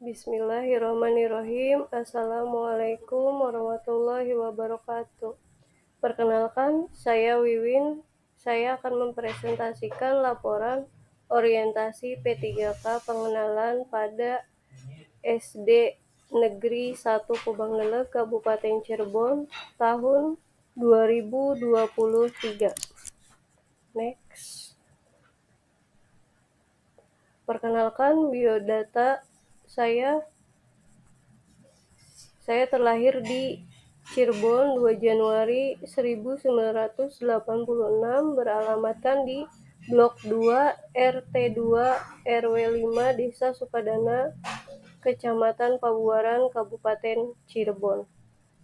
Bismillahirrahmanirrahim. Assalamualaikum warahmatullahi wabarakatuh. Perkenalkan, saya Wiwin. Saya akan mempresentasikan laporan orientasi P3K pengenalan pada SD Negeri 1 Kubang Leleg, Kabupaten Cirebon, tahun 2023. Next. Perkenalkan biodata saya terlahir di Cirebon 2 Januari 1986, beralamatkan di Blok 2 RT 2 RW 5 Desa Sukadana, Kecamatan Pabuaran, Kabupaten Cirebon.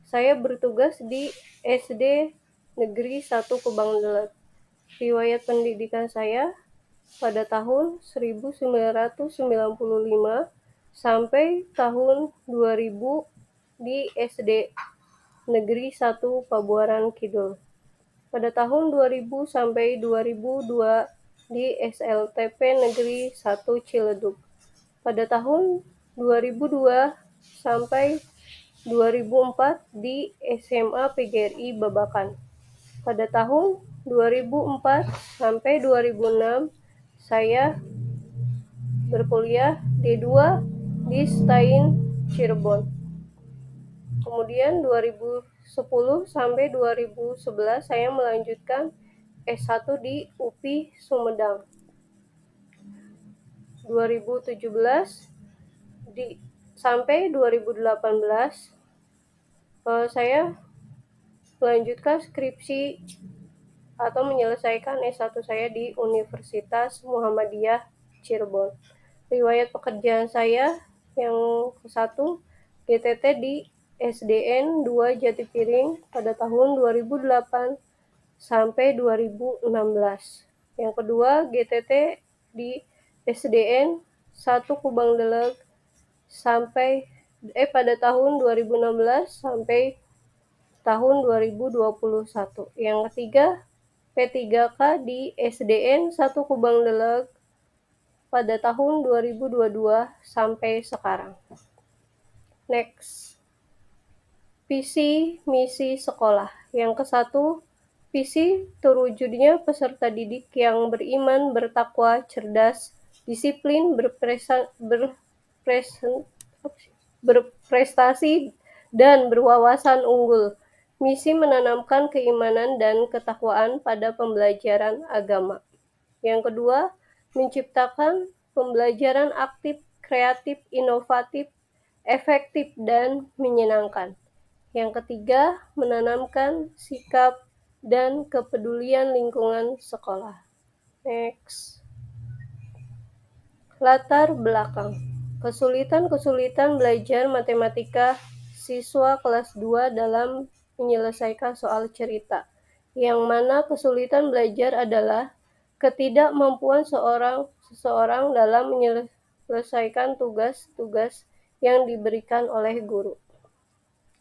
Saya bertugas di SD Negeri 1 Kubang Leleg. Riwayat pendidikan saya pada tahun 1995 sampai tahun 2000 di SD Negeri 1 Pabuaran Kidul. Pada tahun 2000 sampai 2002 di SLTP Negeri 1 Ciledug. Pada tahun 2002 sampai 2004 di SMA PGRI Babakan. Pada tahun 2004 sampai 2006 saya berkuliah D2 di STAIN Cirebon. Kemudian 2010 sampai 2011 saya melanjutkan S1 di UPI Sumedang. 2017 sampai 2018 saya melanjutkan skripsi atau menyelesaikan S1 saya di Universitas Muhammadiyah Cirebon. Riwayat pekerjaan saya yang ke-1 GTT di SDN 2 Jatipiring pada tahun 2008 sampai 2016. Yang kedua GTT di SDN 1 Kubang Leleg pada tahun 2016 sampai tahun 2021. Yang ketiga P3K di SDN 1 Kubang Leleg pada tahun 2022 sampai sekarang. Next. Visi misi sekolah. Yang ke-1, visi terwujudnya peserta didik yang beriman, bertakwa, cerdas, disiplin, berprestasi, dan berwawasan unggul. Misi menanamkan keimanan dan ketakwaan pada pembelajaran agama. Yang kedua, menciptakan pembelajaran aktif, kreatif, inovatif, efektif, dan menyenangkan. Yang ketiga, menanamkan sikap dan kepedulian lingkungan sekolah. Next. Latar belakang. Kesulitan belajar matematika siswa kelas 2 dalam menyelesaikan soal cerita, yang mana kesulitan belajar adalah ketidakmampuan seseorang dalam menyelesaikan tugas-tugas yang diberikan oleh guru.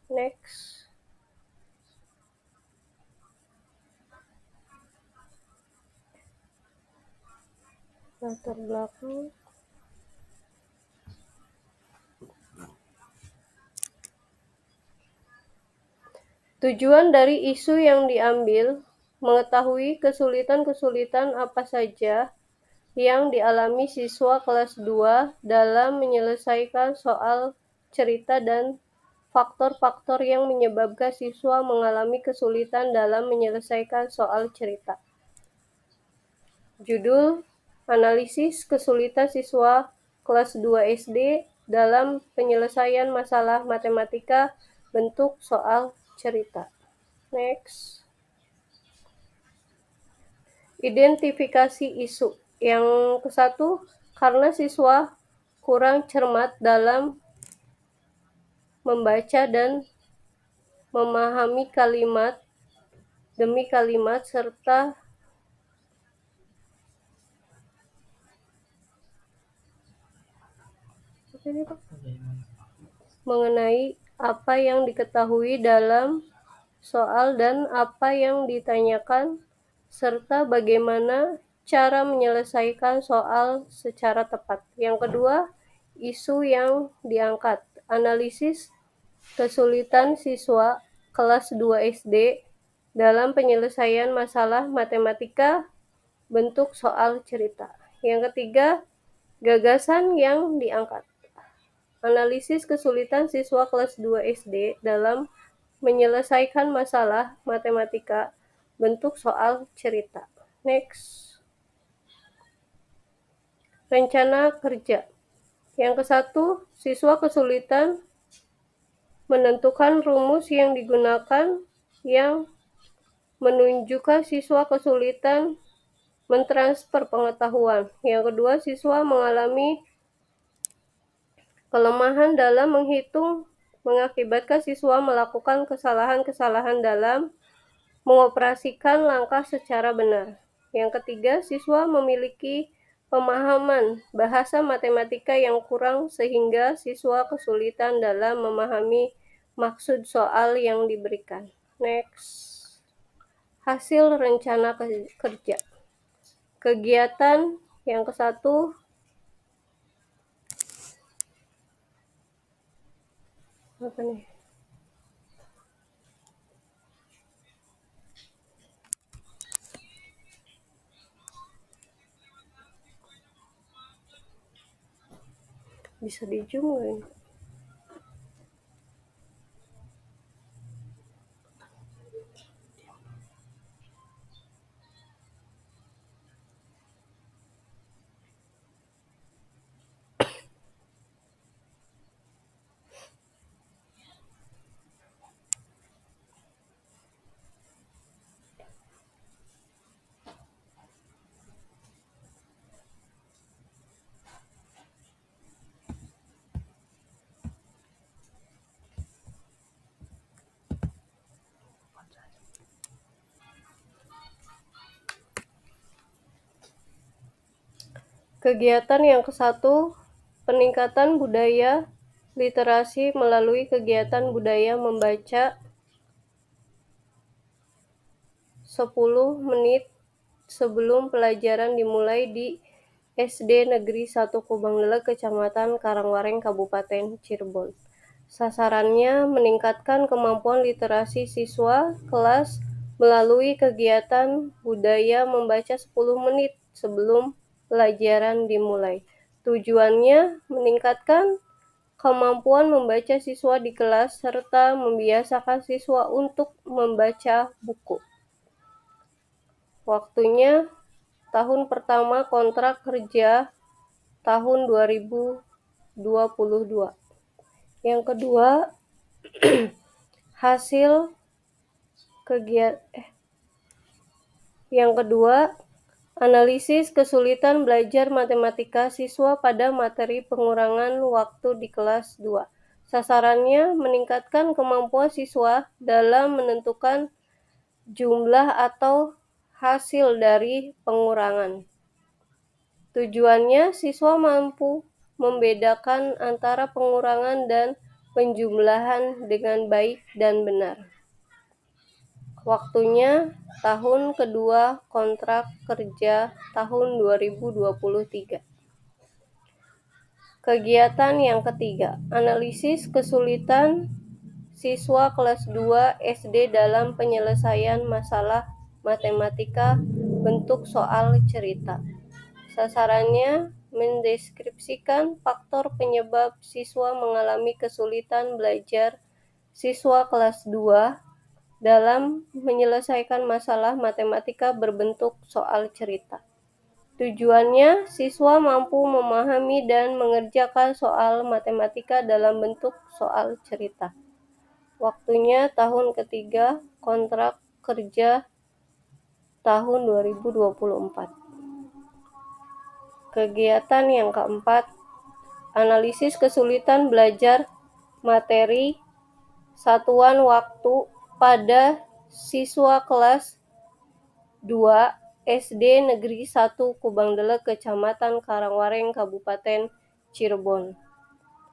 Next. Latar belakang. Tujuan dari isu yang diambil, mengetahui kesulitan-kesulitan apa saja yang dialami siswa kelas 2 dalam menyelesaikan soal cerita dan faktor-faktor yang menyebabkan siswa mengalami kesulitan dalam menyelesaikan soal cerita. Judul: Analisis kesulitan siswa kelas 2 SD dalam penyelesaian masalah matematika bentuk soal cerita. Next. Identifikasi isu. Yang ke-1, karena siswa kurang cermat dalam membaca dan memahami kalimat demi kalimat serta mengenai apa yang diketahui dalam soal dan apa yang ditanyakan, serta bagaimana cara menyelesaikan soal secara tepat. Yang kedua, isu yang diangkat. Analisis kesulitan siswa kelas 2 SD dalam penyelesaian masalah matematika bentuk soal cerita. Yang ketiga, gagasan yang diangkat. Analisis kesulitan siswa kelas 2 SD dalam menyelesaikan masalah matematika bentuk soal cerita. Next. Rencana kerja. Yang ke-1, siswa kesulitan menentukan rumus yang digunakan yang menunjukkan siswa kesulitan mentransfer pengetahuan. Yang kedua, siswa mengalami kelemahan dalam menghitung mengakibatkan siswa melakukan kesalahan-kesalahan dalam mengoperasikan langkah secara benar. Yang ketiga, siswa memiliki pemahaman bahasa matematika yang kurang sehingga siswa kesulitan dalam memahami maksud soal yang diberikan. Next. Hasil rencana kerja. Kegiatan yang ke-1 apa nih? Bisa di zoom nggak ini? Kegiatan yang ke-1, peningkatan budaya literasi melalui kegiatan budaya membaca 10 menit sebelum pelajaran dimulai di SD Negeri 1 Kubangdele, Kecamatan Karangwareng, Kabupaten Cirebon. Sasarannya meningkatkan kemampuan literasi siswa kelas melalui kegiatan budaya membaca 10 menit sebelum pelajaran dimulai. Tujuannya meningkatkan kemampuan membaca siswa di kelas serta membiasakan siswa untuk membaca buku. Waktunya tahun pertama kontrak kerja tahun 2022. Yang kedua, hasil kegiatan analisis kesulitan belajar matematika siswa pada materi pengurangan waktu di kelas 2. Sasarannya meningkatkan kemampuan siswa dalam menentukan jumlah atau hasil dari pengurangan. Tujuannya siswa mampu membedakan antara pengurangan dan penjumlahan dengan baik dan benar. Waktunya tahun kedua kontrak kerja tahun 2023. Kegiatan yang ketiga, analisis kesulitan siswa kelas 2 SD dalam penyelesaian masalah matematika bentuk soal cerita. Sasarannya mendeskripsikan faktor penyebab siswa mengalami kesulitan belajar siswa kelas 2 dalam menyelesaikan masalah matematika berbentuk soal cerita. Tujuannya, siswa mampu memahami dan mengerjakan soal matematika dalam bentuk soal cerita. Waktunya tahun ketiga kontrak kerja tahun 2024. Kegiatan yang keempat, analisis kesulitan belajar materi satuan waktu pada siswa kelas 2 SD Negeri 1 Kubangdele, Kecamatan Karangwareng, Kabupaten Cirebon.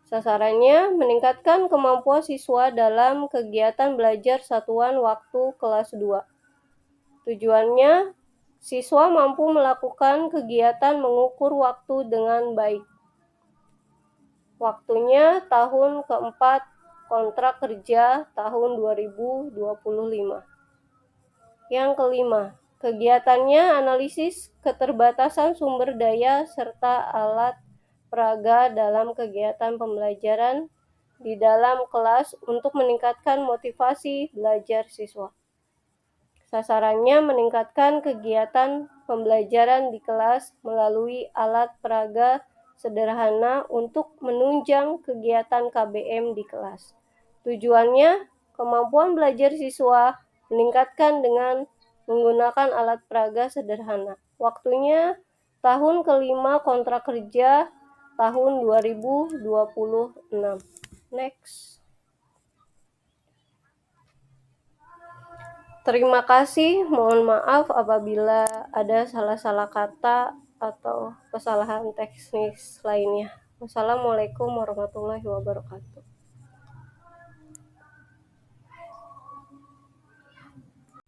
Sasarannya meningkatkan kemampuan siswa dalam kegiatan belajar satuan waktu kelas 2. Tujuannya, siswa mampu melakukan kegiatan mengukur waktu dengan baik. Waktunya tahun keempat kontrak kerja tahun 2025. Yang kelima, kegiatannya analisis keterbatasan sumber daya serta alat peraga dalam kegiatan pembelajaran di dalam kelas untuk meningkatkan motivasi belajar siswa. Sasarannya meningkatkan kegiatan pembelajaran di kelas melalui alat peraga sederhana untuk menunjang kegiatan KBM di kelas. Tujuannya, kemampuan belajar siswa meningkatkan dengan menggunakan alat peraga sederhana. Waktunya tahun kelima kontrak kerja tahun 2026. Next. Terima kasih, mohon maaf apabila ada salah-salah kata atau kesalahan teknis lainnya. Wassalamualaikum warahmatullahi wabarakatuh.